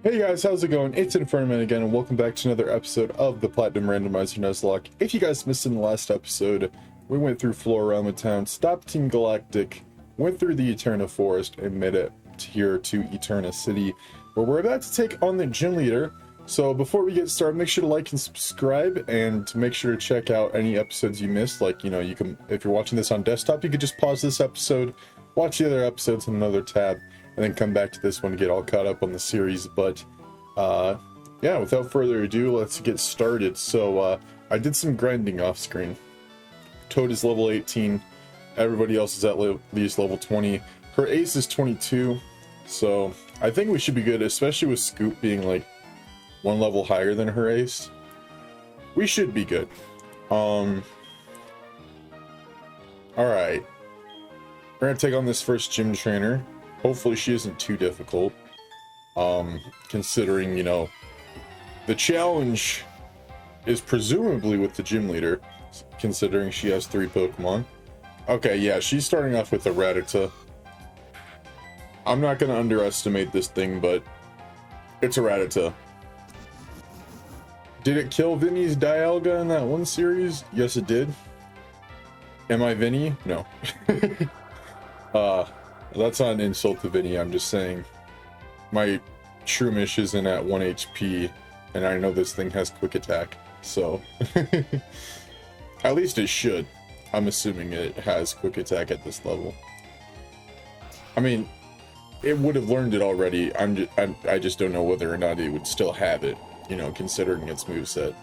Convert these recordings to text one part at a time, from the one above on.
Hey guys, how's it going? It's Infernomen again, and welcome back to another episode of the Platinum Randomizer Nuzlocke. If you guys missed in the last episode, we went through Florama Town, stopped Team Galactic, went through the Eterna Forest, and made it here to Eterna City, where we're about to take on the gym leader. So before we get started, make sure to like and subscribe, and make sure to check out any episodes you missed. Like, you know, you can, if you're watching this on desktop, you could just pause this episode, watch the other episodes in another tab, and then come back to this one to get all caught up on the series. But yeah, without further ado, let's get started. So I did some grinding off screen. Toad is level 18, everybody else is at least level 20. Her ace is 22, so I think we should be good, especially with Scoop being like one level higher than her ace. We should be good. Alright, we're gonna take on this first gym trainer. Hopefully she isn't too difficult, considering, you know, the challenge is presumably with the gym leader, considering she has 3 Pokemon. Okay, yeah, she's starting off with a Rattata. I'm not gonna underestimate this thing, but it's a Rattata. Did it kill Vinny's Dialga in that one series? Yes, it did. Am I Vinny? No. That's not an insult to Vinny, I'm just saying my Shroomish isn't at 1 HP, and I know this thing has quick attack, so at least it should. I'm assuming it has quick attack at this level. I mean, it would have learned it already. I just don't know whether or not it would still have it, you know, considering its moveset.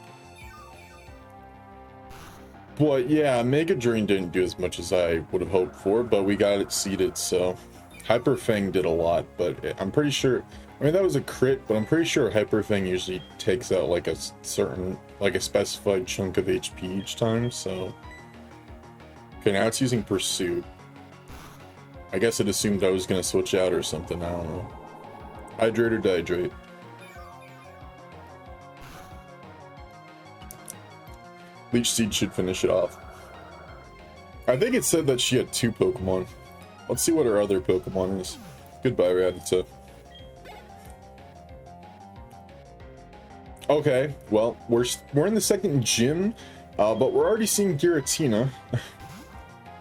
But yeah, Mega Drain didn't do as much as I would have hoped for, but we got it seeded, so Hyper Fang did a lot, but I'm pretty sure, I mean, that was a crit, but I'm pretty sure Hyper Fang usually takes out like a certain, like a specified chunk of HP each time, so. Okay, now it's using Pursuit. I guess it assumed I was gonna switch out or something, I don't know. Hydrate or Dihydrate? Leech Seed should finish it off. I think it said that she had 2 Pokemon. Let's see what her other Pokemon is. Goodbye, Rattata. Okay, well, we're in the second gym, but we're already seeing Giratina.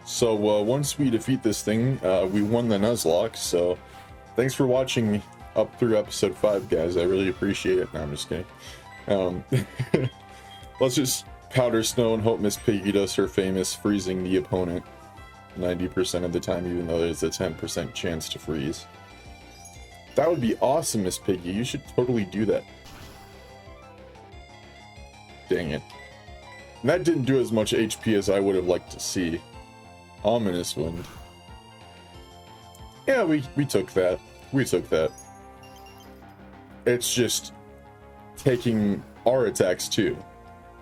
So once we defeat this thing, we won the Nuzlocke. So thanks for watching me up through episode 5, guys. I really appreciate it. No, I'm just kidding. Let's just powder snow and hope Miss Piggy does her famous freezing the opponent 90% of the time, even though there's a 10% chance to freeze. That would be awesome, Miss Piggy. You should totally do that. Dang it. And that didn't do as much HP as I would have liked to see. Ominous Wind. Yeah, we took that. We took that. It's just taking our attacks too.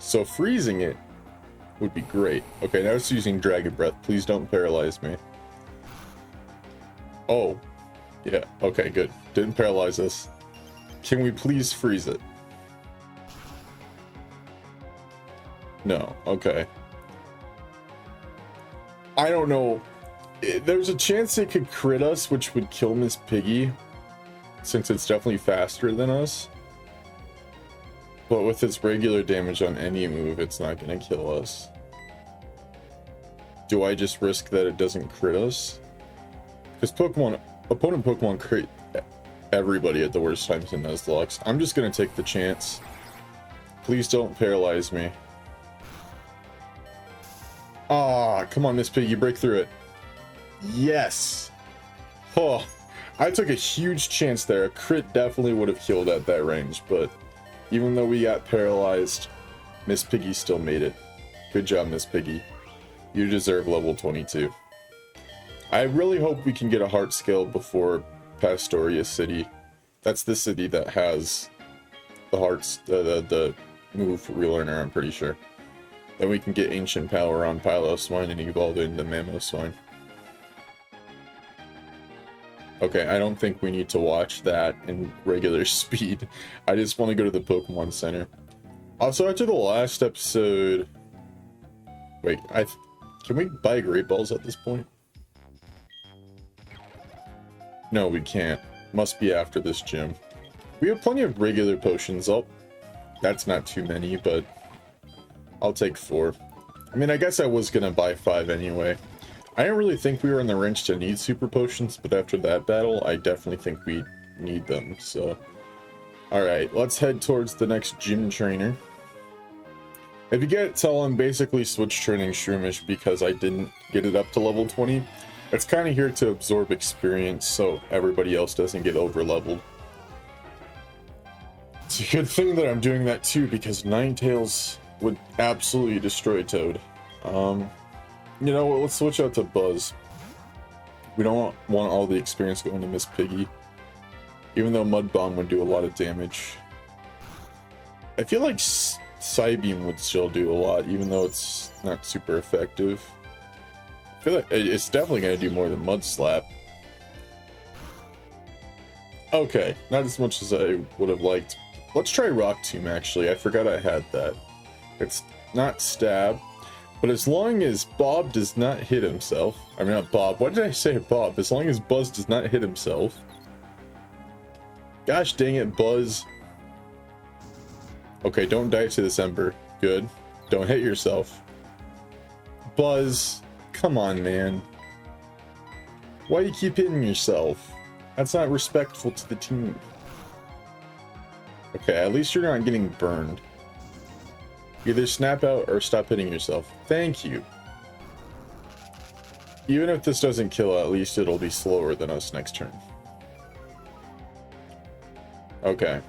So freezing it would be great. Okay, now it's using Dragon Breath. Please don't paralyze me. Oh. Yeah, okay, good. Didn't paralyze us. Can we please freeze it? No, okay. I don't know. There's a chance it could crit us, which would kill Miss Piggy, since it's definitely faster than us. But with its regular damage on any move, it's not going to kill us. Do I just risk that it doesn't crit us? Because opponent Pokemon crit everybody at the worst times in Nuzlocke. I'm just going to take the chance. Please don't paralyze me. Ah, come on, Miss Piggy, break through it. Yes! Oh, I took a huge chance there. A crit definitely would have killed at that range, but even though we got paralyzed, Miss Piggy still made it. Good job, Miss Piggy. You deserve level 22. I really hope we can get a heart scale before Pastoria City. That's the city that has the hearts, the move relearner, I'm pretty sure. Then we can get Ancient Power on Piloswine and evolve it into Mamoswine. Okay, I don't think we need to watch that in regular speed. I just want to go to the Pokemon Center. Also, after the last episode... Wait, can we buy Great Balls at this point? No, we can't. Must be after this gym. We have plenty of regular potions. Oh, that's not too many, but I'll take 4. I mean, I guess I was gonna buy 5 anyway. I didn't really think we were in the range to need super potions, but after that battle, I definitely think we need them, so. Alright, let's head towards the next gym trainer. If you can't tell, I'm basically switch training Shroomish because I didn't get it up to level 20. It's kind of here to absorb experience so everybody else doesn't get over leveled. It's a good thing that I'm doing that too, because Ninetales would absolutely destroy Toad. You know what, let's switch out to Buzz. We don't want all the experience going to Miss Piggy. Even though Mud Bomb would do a lot of damage. I feel like Psybeam would still do a lot, even though it's not super effective. I feel like it's definitely going to do more than Mud Slap. Okay, not as much as I would have liked. Let's try Rock Tomb, actually. I forgot I had that. It's not Stab, but as long as Bob does not hit himself... I mean, not Bob. Why did I say Bob? As long as Buzz does not hit himself... Gosh dang it, Buzz. Okay, don't die to this Ember. Good. Don't hit yourself. Buzz, come on, man. Why do you keep hitting yourself? That's not respectful to the team. Okay, at least you're not getting burned. Either snap out or stop hitting yourself. Thank you. Even if this doesn't kill, at least it'll be slower than us next turn. Okay.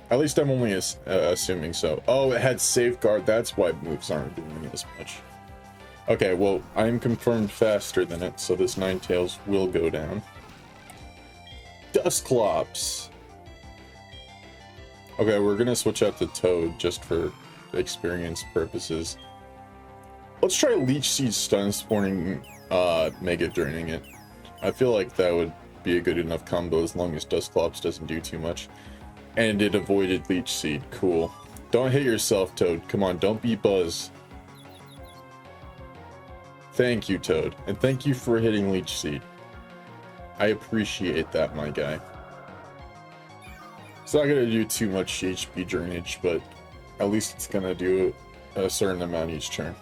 At least I'm only assuming so. Oh, it had Safeguard. That's why moves aren't doing as much. Okay, well, I'm confirmed faster than it, so this Ninetales will go down. Dusclops. Okay, we're gonna switch out to Toad just for experience purposes. Let's try Leech Seed Stun Spawning, Mega Draining it. I feel like that would be a good enough combo as long as Dusclops doesn't do too much. And it avoided Leech Seed. Cool. Don't hit yourself, Toad. Come on, don't be Buzz. Thank you, Toad. And thank you for hitting Leech Seed. I appreciate that, my guy. It's not going to do too much HP drainage, but at least it's going to do a certain amount each turn.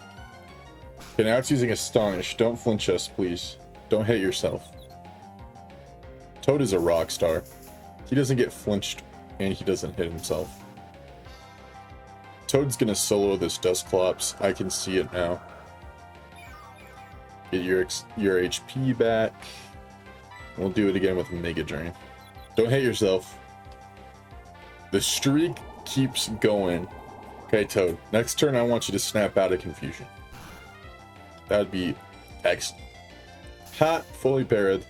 Okay, now it's using Astonish. Don't flinch us, please. Don't hit yourself. Toad is a rock star. He doesn't get flinched, and he doesn't hit himself. Toad's going to solo this Dusclops. I can see it now. Get your HP back. We'll do it again with a Mega Drain. Don't hit yourself. The streak keeps going. Okay, Toad. Next turn, I want you to snap out of confusion. That'd be excellent. Ha! Fully parried.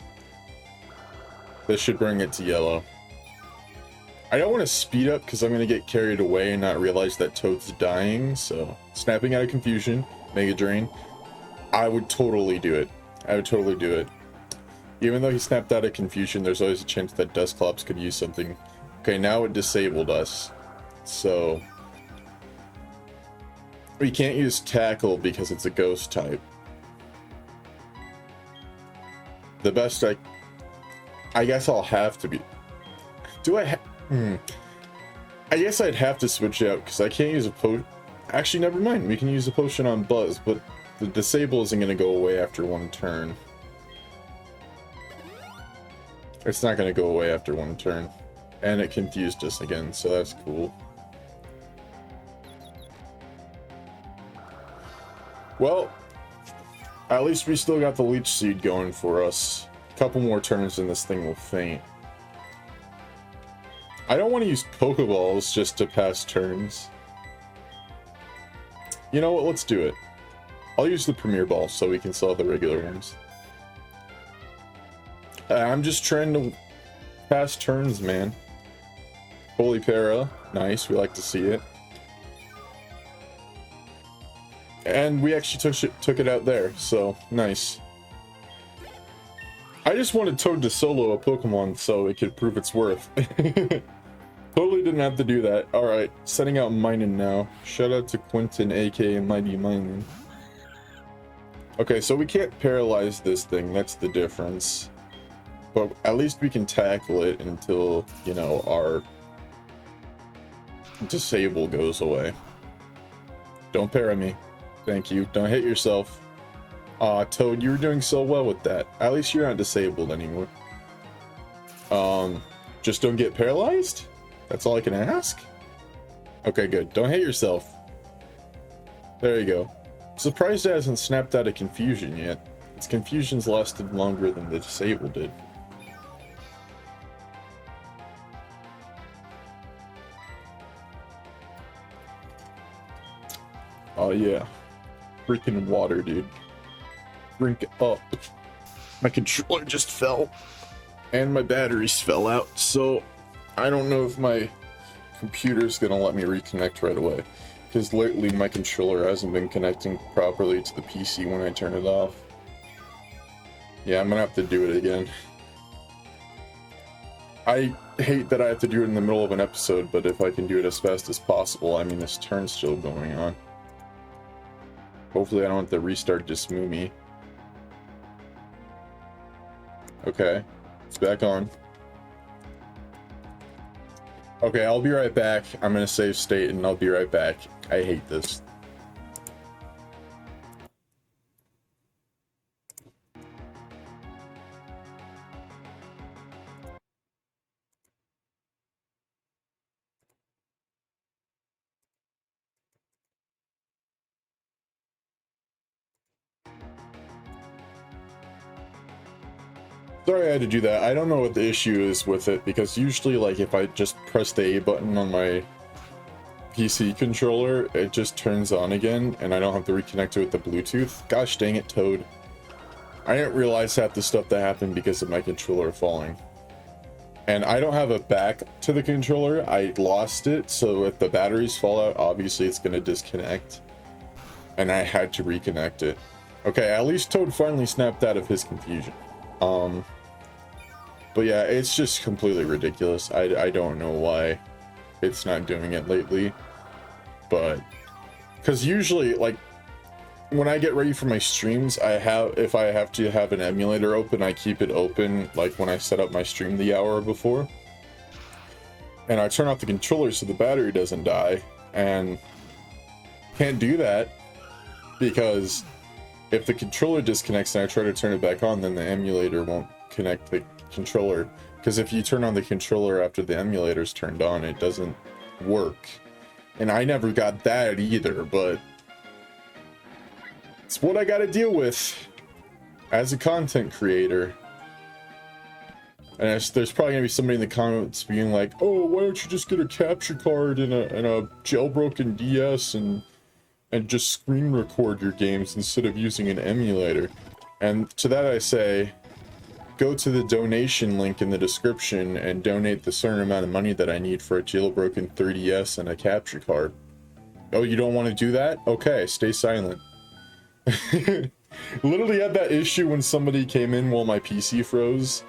This should bring it to yellow. I don't want to speed up because I'm going to get carried away and not realize that Toad's dying. So, snapping out of confusion, Mega Drain. I would totally do it. I would totally do it. Even though he snapped out of confusion, there's always a chance that Dusclops could use something. Okay, now it disabled us. So we can't use Tackle because it's a ghost type. The best I guess I'll have to be... Do I I guess I'd have to switch out because I can't use a potion. Actually, never mind. We can use a potion on Buzz, but the disable isn't going to go away after one turn. It's not going to go away after one turn. And it confused us again, so that's cool. Well, at least we still got the Leech Seed going for us. A couple more turns and this thing will faint. I don't want to use Pokeballs just to pass turns. You know what, let's do it. I'll use the Premier Ball so we can sell the regular ones. I'm just trying to pass turns, man. Holy Para, nice, we like to see it. And we actually took it out there, so nice. I just wanted Toad to solo a Pokemon so it could prove its worth. Totally didn't have to do that. Alright, setting out Minun now. Shout out to Quentin, aka Mighty Minun. Okay, so we can't paralyze this thing, that's the difference. But at least we can tackle it until, you know, our disable goes away. Don't para me. Thank you. Don't hit yourself. Aw, Toad, you were doing so well with that. At least you're not disabled anymore. Just don't get paralyzed? That's all I can ask? Okay, good. Don't hit yourself. There you go. Surprised it hasn't snapped out of confusion yet. Its confusion's lasted longer than the disable did. Oh yeah. Freaking water, dude. Drink up. My controller just fell. And my batteries fell out, so I don't know if my computer's gonna let me reconnect right away. Because lately my controller hasn't been connecting properly to the PC when I turn it off. Yeah, I'm gonna have to do it again. I hate that I have to do it in the middle of an episode, but if I can do it as fast as possible, I mean, this turn's still going on. Hopefully I don't have to restart Dismoomy. Okay, it's back on. Okay, I'll be right back. I'm gonna save state and I'll be right back. I hate this. Sorry I had to do that. I don't know what the issue is with it, because usually, like, if I just press the A button on my PC controller, it just turns on again, and I don't have to reconnect it with the Bluetooth. Gosh dang it, Toad. I didn't realize half the stuff that happened because of my controller falling. And I don't have a back to the controller. I lost it, so if the batteries fall out, obviously it's going to disconnect. And I had to reconnect it. Okay, at least Toad finally snapped out of his confusion. But yeah, it's just completely ridiculous. I don't know why it's not doing it lately, but because usually, like, when I get ready for my streams, if I have to have an emulator open, I keep it open, like when I set up my stream the hour before, and I turn off the controller so the battery doesn't die. And can't do that because if the controller disconnects and I try to turn it back on, then the emulator won't connect the controller. Because if you turn on the controller after the emulator's turned on, it doesn't work. And I never got that either, but it's what I gotta deal with as a content creator. And there's probably gonna be somebody in the comments being like, oh, why don't you just get a capture card and a jailbroken DS and just screen record your games instead of using an emulator. And to that I say, go to the donation link in the description and donate the certain amount of money that I need for a jailbroken 3DS and a capture card. Oh, you don't want to do that? Okay, stay silent. Literally had that issue when somebody came in while my PC froze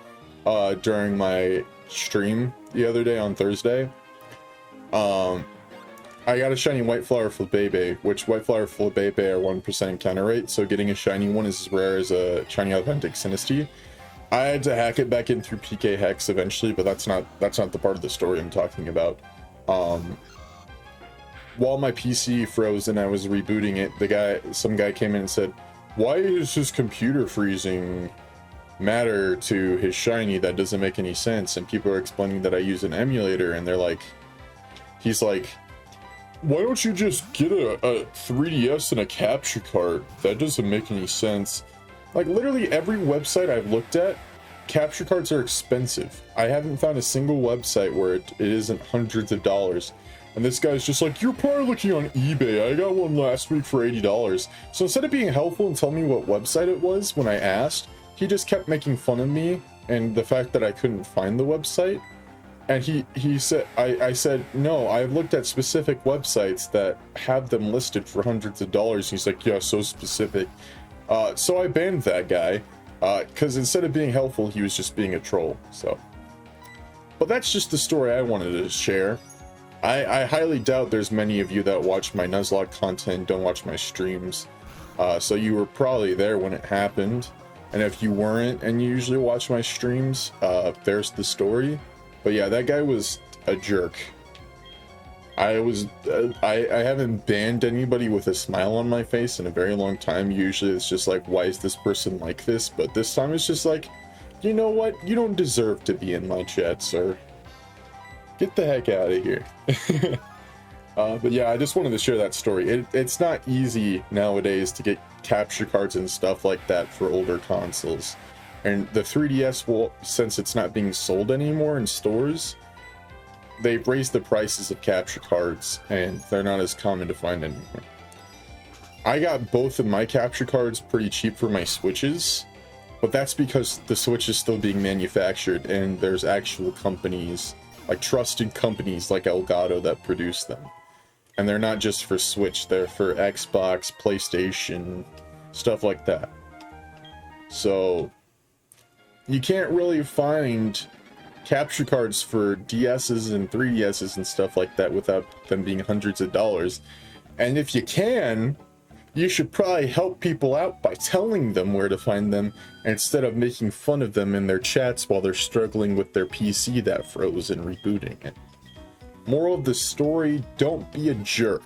during my stream the other day on Thursday. I got a shiny White Flower Flabébé, which White Flower Flabébé are 1% encounter rate, so getting a shiny one is as rare as a shiny authentic Sinistea. I had to hack it back in through PK Hex eventually, but that's not the part of the story I'm talking about. While my PC froze and I was rebooting it, some guy came in and said, why is his computer freezing matter to his shiny? That doesn't make any sense. And people are explaining that I use an emulator, and he's like, why don't you just get a 3DS and a capture card? That doesn't make any sense. Like, literally every website I've looked at, capture cards are expensive. I haven't found a single website where it isn't hundreds of dollars. And this guy's just like, you're probably looking on eBay. I got one last week for $80. So instead of being helpful and telling me what website it was when I asked, he just kept making fun of me and the fact that I couldn't find the website. And he said, I said, no, I've looked at specific websites that have them listed for hundreds of dollars. He's like, yeah, so specific. So I banned that guy, because instead of being helpful, he was just being a troll. So, but that's just the story I wanted to share. I highly doubt there's many of you that watch my Nuzlocke content, don't watch my streams. So you were probably there when it happened. And if you weren't and you usually watch my streams, there's the story. But yeah, that guy was a jerk. I haven't banned anybody with a smile on my face in a very long time. Usually it's just like, why is this person like this? But this time it's just like, you know what? You don't deserve to be in my chat, sir. Get the heck out of here. But yeah, I just wanted to share that story. It's not easy nowadays to get capture cards and stuff like that for older consoles. And the 3DS, will, since it's not being sold anymore in stores, they've raised the prices of capture cards, and they're not as common to find anymore. I got both of my capture cards pretty cheap for my Switches, but that's because the Switch is still being manufactured, and there's actual companies, like trusted companies like Elgato, that produce them. And they're not just for Switch, they're for Xbox, PlayStation, stuff like that. So you can't really find capture cards for DS's and 3DS's and stuff like that without them being hundreds of dollars. And if you can, you should probably help people out by telling them where to find them instead of making fun of them in their chats while they're struggling with their PC that froze and rebooting it. Moral of the story, don't be a jerk.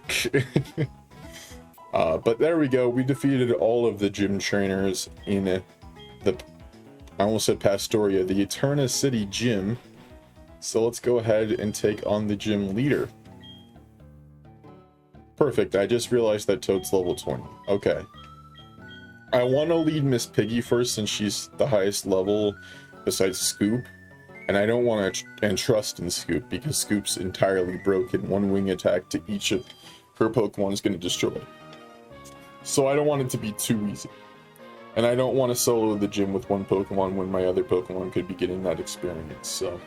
But there we go, we defeated all of the gym trainers in the, I almost said Pastoria, the Eterna City Gym. So let's go ahead and take on the gym leader. Perfect, I just realized that Toad's level 20. Okay. I want to lead Miss Piggy first since she's the highest level besides Scoop. And I don't want to entrust in Scoop because Scoop's entirely broken. One wing attack to each of her Pokemon is going to destroy. So I don't want it to be too easy. And I don't want to solo the gym with one Pokemon when my other Pokemon could be getting that experience. So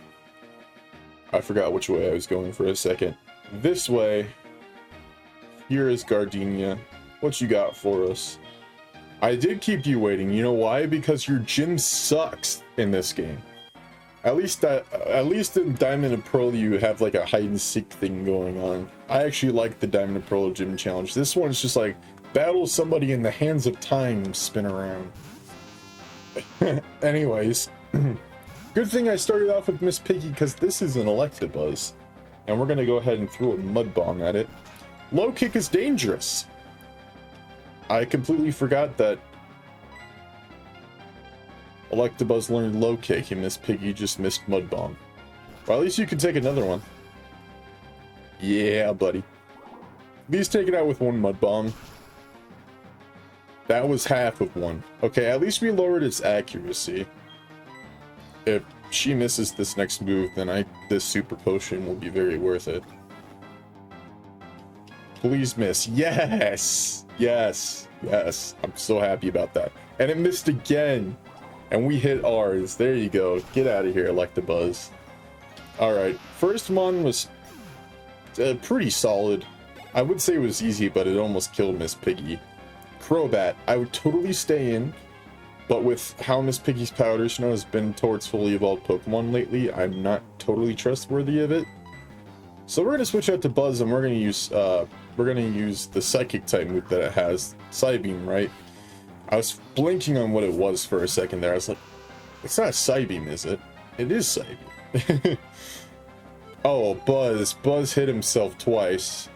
I forgot which way I was going for a second. This way. Here is Gardenia. What you got for us? I did keep you waiting. You know why? Because your gym sucks in this game. At least in Diamond and Pearl you have like a hide and seek thing going on. I actually like the Diamond and Pearl gym challenge. This one's just like battle somebody in the hands of time, spin around. Anyways, good thing I started off with Miss Piggy because this is an Electabuzz. And we're gonna go ahead and throw a Mud Bomb at it. Low kick is dangerous. I completely forgot that Electabuzz learned low kick and Miss Piggy just missed Mud Bomb. Well, at least you can take another one. Yeah, buddy. At least take it out with one Mud Bomb. That was half of one. Okay, at least we lowered its accuracy. If she misses this next move, then this Super Potion will be very worth it. Please miss. Yes! Yes! Yes! I'm so happy about that. And it missed again! And we hit ours. There you go. Get out of here, Electabuzz. Alright, first one was pretty solid. I would say it was easy, but it almost killed Miss Piggy. Crobat, I would totally stay in, but with how Miss Piggy's Powder Snow has been towards fully evolved Pokemon lately, I'm not totally trustworthy of it. So we're gonna switch out to Buzz, and we're gonna use the Psychic type move that it has, Psybeam, right? I was blinking on what it was for a second there. I was like, it's not Psybeam, is it? It is Psybeam. Oh, Buzz. Buzz hit himself twice.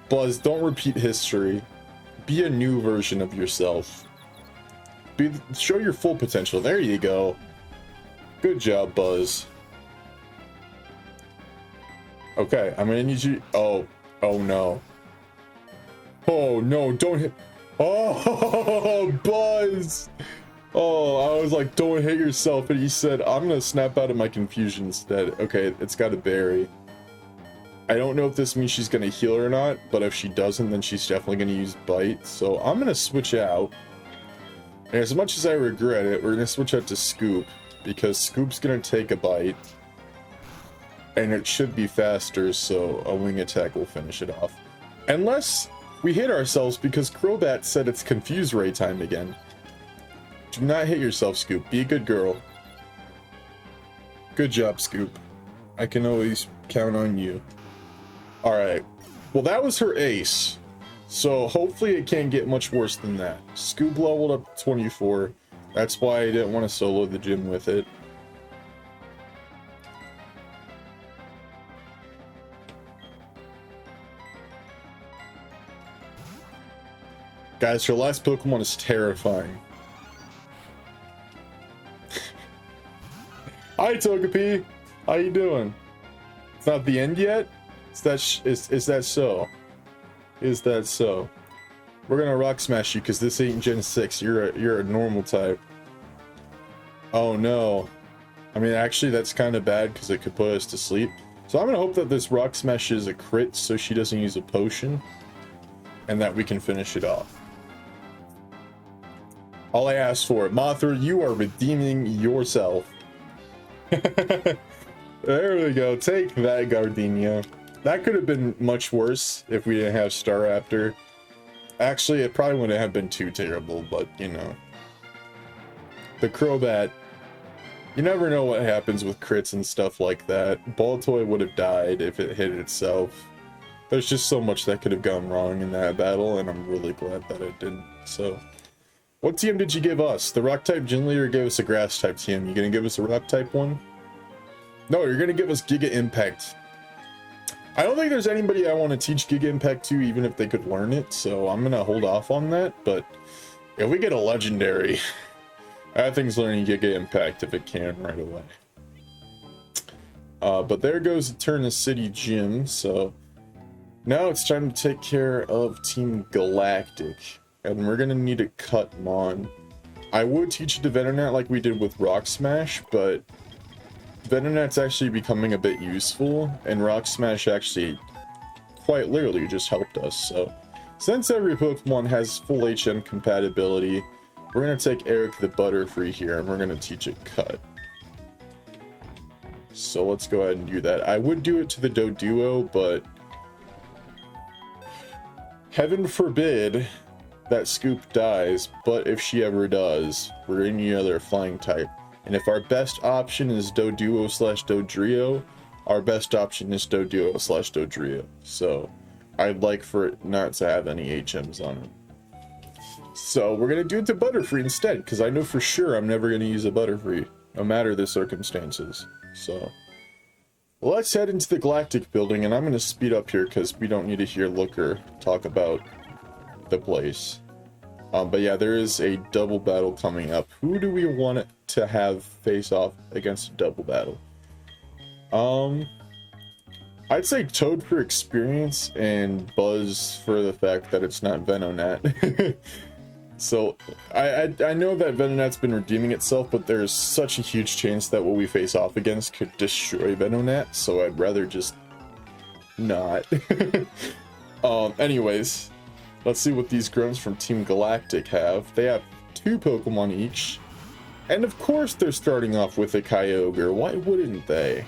Buzz, don't repeat history. Be a new version of yourself. Show your full potential. There you go. Good job, Buzz. Okay, I'm gonna need you... Oh no. Oh no, don't hit... Oh, Buzz! Oh, I was like, don't hit yourself, and he said, I'm gonna snap out of my confusion instead. Okay, it's got a berry. I don't know if this means she's gonna heal or not, but if she doesn't, then she's definitely gonna use Bite. So I'm gonna switch out. And as much as I regret it, we're gonna switch out to Scoop, because Scoop's gonna take a bite. And it should be faster, so a wing attack will finish it off. Unless we hit ourselves because Crobat said it's Confuse Ray time again. Do not hit yourself, Scoop. Be a good girl. Good job, Scoop. I can always count on you. Alright. Well, that was her ace. So hopefully it can't get much worse than that. Scoop leveled up to 24. That's why I didn't want to solo the gym with it. Guys, her last Pokemon is terrifying. Hi, Togepi. How you doing? It's not the end yet? Is that so? Is that so? We're gonna rock smash you because this ain't Gen 6. You're a normal type. Oh no. I mean, actually, that's kind of bad because it could put us to sleep. So I'm gonna hope that this rock smash is a crit so she doesn't use a potion, and that we can finish it off. All I asked for, Mothra, you are redeeming yourself. There we go. Take that, Gardenia. That could have been much worse if we didn't have Staraptor. Actually, it probably wouldn't have been too terrible, but you know. The Crobat. You never know what happens with crits and stuff like that. Baltoy would have died if it hit itself. There's just so much that could have gone wrong in that battle, and I'm really glad that it didn't. So, what TM did you give us? The Rock-type Gym Leader gave us a Grass-type TM. You gonna give us a Rock-type one? No, you're gonna give us Giga Impact. I don't think there's anybody I want to teach Giga Impact to, even if they could learn it, so I'm gonna hold off on that, but if we get a Legendary, I think learning Giga Impact if it can right away. But there goes Eterna City Gym, so now it's time to take care of Team Galactic, and we're gonna need to cut Mon. I would teach it to Venonat like we did with Rock Smash, but Venonat's actually becoming a bit useful, and Rock Smash actually quite literally just helped us. So since every Pokemon has full HM compatibility, we're going to take Eric the Butterfree here, and we're going to teach it Cut. So let's go ahead and do that. I would do it to the Doduo, but heaven forbid that Scoop dies, but if she ever does, we're going to need another flying type. And if our best option is Doduo/Dodrio, our best option is Doduo/Dodrio. So I'd like for it not to have any HMs on it. So we're going to do it to Butterfree instead, because I know for sure I'm never going to use a Butterfree, no matter the circumstances. So let's head into the Galactic Building, and I'm going to speed up here because we don't need to hear Looker talk about the place. But yeah, there is a double battle coming up. Who do we want it to have face off against a double battle? I'd say Toad for experience and Buzz for the fact that it's not Venonat. So I know that Venonat's been redeeming itself, but there's such a huge chance that what we face off against could destroy Venonat, so I'd rather just not. Anyways, let's see what these grunts from Team Galactic have. They have 2 Pokemon each. And of course they're starting off with a Kyogre. Why wouldn't they?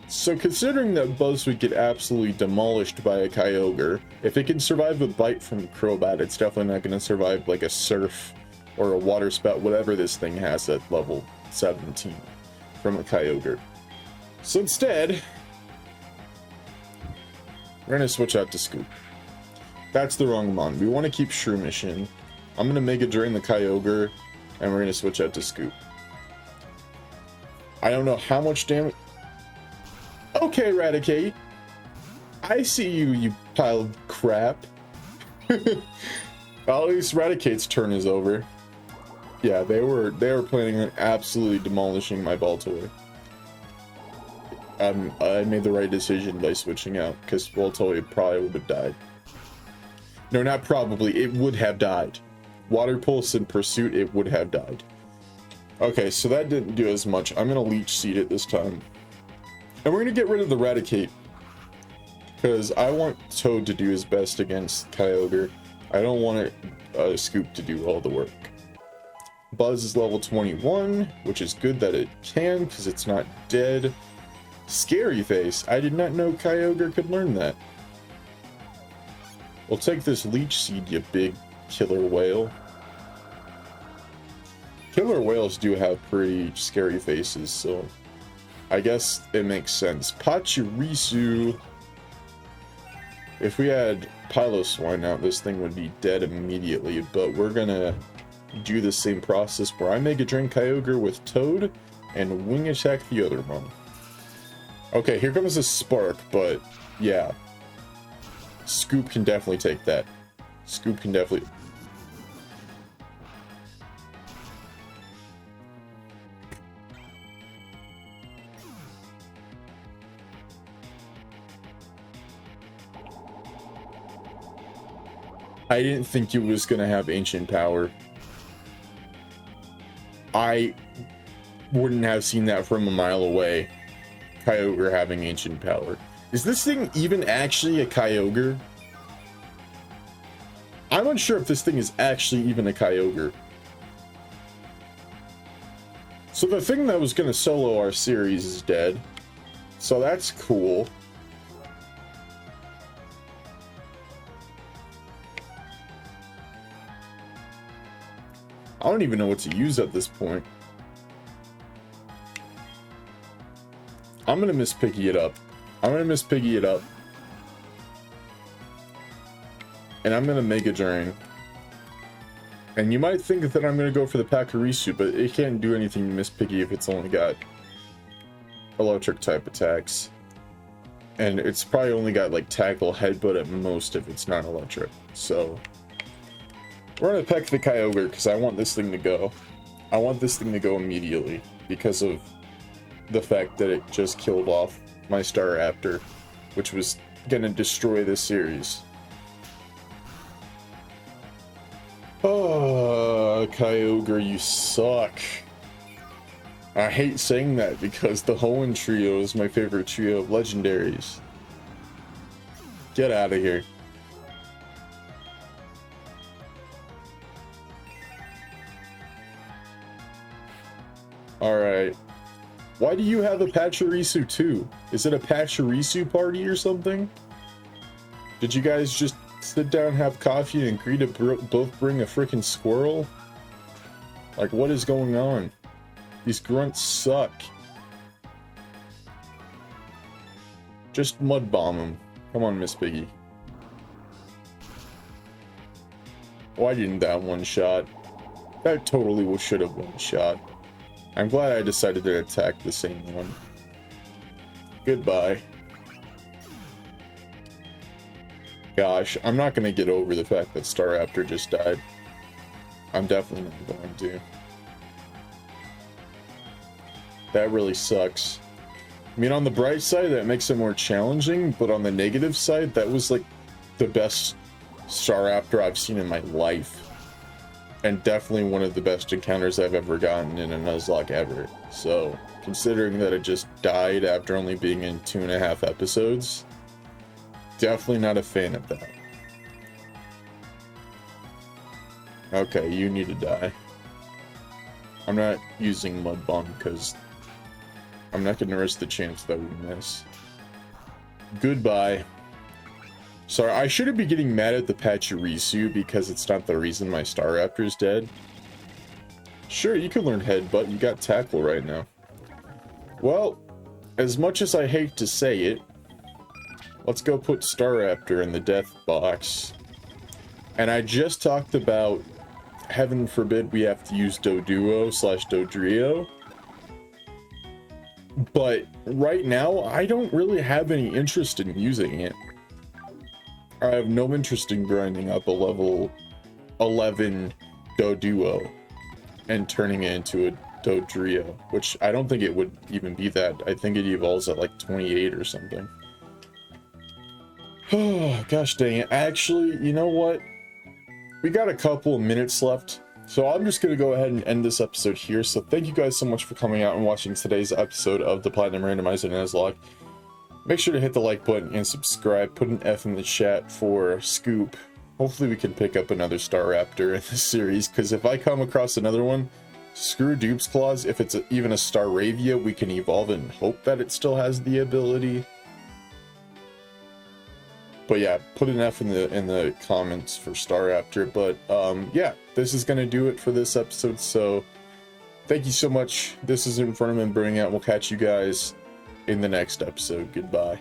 So considering that Buzz would get absolutely demolished by a Kyogre, if it can survive a bite from Crobat, it's definitely not going to survive like a Surf or a Water Spout, whatever this thing has at level 17 from a Kyogre. So instead, we're going to switch out to Scoop. That's the wrong Mon. We want to keep Shroomish in. I'm going to Mega Drain the Kyogre, and we're going to switch out to Scoop. I don't know how much damage... Okay, Raticate. I see you, you pile of crap. Well, at least Raticate's turn is over. Yeah, they were planning on absolutely demolishing my Baltoy. I made the right decision by switching out, because Baltoy probably would have died. No, not probably. It would have died. Water Pulse in Pursuit, it would have died. Okay, so that didn't do as much. I'm going to Leech Seed it this time. And we're going to get rid of the Raticate. Because I want Toad to do his best against Kyogre. I don't want Scoop to do all the work. Buzz is level 21, which is good that it can, because it's not dead. Scary Face. I did not know Kyogre could learn that. We'll take this Leech Seed, you big killer whale. Killer whales do have pretty scary faces, so I guess it makes sense. Pachirisu. If we had Piloswine out, this thing would be dead immediately, but we're gonna do the same process where I Mega Drain Kyogre with Toad and Wing Attack the other one. Okay, here comes a Spark, but yeah. Scoop can definitely take that. Scoop can definitely... I didn't think it was going to have ancient power. I wouldn't have seen that from a mile away. Kyogre having ancient power. Is this thing even actually a Kyogre? I'm unsure if this thing is actually even a Kyogre. So the thing that was going to solo our series is dead. So that's cool. I don't even know what to use at this point. I'm gonna miss Piggy it up. And I'm gonna Mega Drain. And you might think that I'm gonna go for the Pachirisu, but it can't do anything to Miss Piggy if it's only got electric type attacks. And it's probably only got like Tackle, Headbutt at most if it's not electric. So we're gonna peck the Kyogre because I want this thing to go. I want this thing to go immediately because of the fact that it just killed off my Staraptor, which was gonna destroy this series. Oh, Kyogre, you suck. I hate saying that because the Hoenn trio is my favorite trio of legendaries. Get out of here. Alright. Why do you have a Pachirisu too? Is it a Pachirisu party or something? Did you guys just sit down, have coffee, and agree to both bring a freaking squirrel? Like, what is going on? These grunts suck. Just mud bomb them. Come on, Miss Piggy. Why didn't that one shot? That totally should have one shot. I'm glad I decided to attack the same one. Goodbye. Gosh, I'm not gonna get over the fact that Staraptor just died. I'm definitely not going to. That really sucks. I mean, on the bright side, that makes it more challenging, but on the negative side, that was like the best Staraptor I've seen in my life. And definitely one of the best encounters I've ever gotten in a Nuzlocke ever. So, considering that it just died after only being in 2.5 episodes, definitely not a fan of that. Okay, you need to die. I'm not using Mud Bomb because I'm not going to risk the chance that we miss. Goodbye. Sorry, I shouldn't be getting mad at the Pachirisu because it's not the reason my Staraptor's dead. Sure, you can learn Headbutt, you got Tackle right now. Well, as much as I hate to say it, let's go put Staraptor in the death box. And I just talked about, heaven forbid we have to use Doduo/Dodrio. But right now, I don't really have any interest in using it. I have no interest in grinding up a level 11 Doduo and turning it into a Dodrio, which I don't think it would even be that. I think it evolves at like 28 or something. Oh, gosh dang it. Actually, you know what? We got a couple of minutes left, so I'm just going to go ahead and end this episode here. So thank you guys so much for coming out and watching today's episode of the Platinum Randomizer Nuzlocke. Make sure to hit the like button and subscribe. Put an F in the chat for Scoop. Hopefully we can pick up another Staraptor in this series, because if I come across another one, screw Dupe's Claws. If it's even a Staravia, we can evolve and hope that it still has the ability. But yeah, put an F in the comments for Staraptor. But yeah, this is gonna do it for this episode. So thank you so much. This is Infernomen bringing out. We'll catch you guys in the next episode. Goodbye.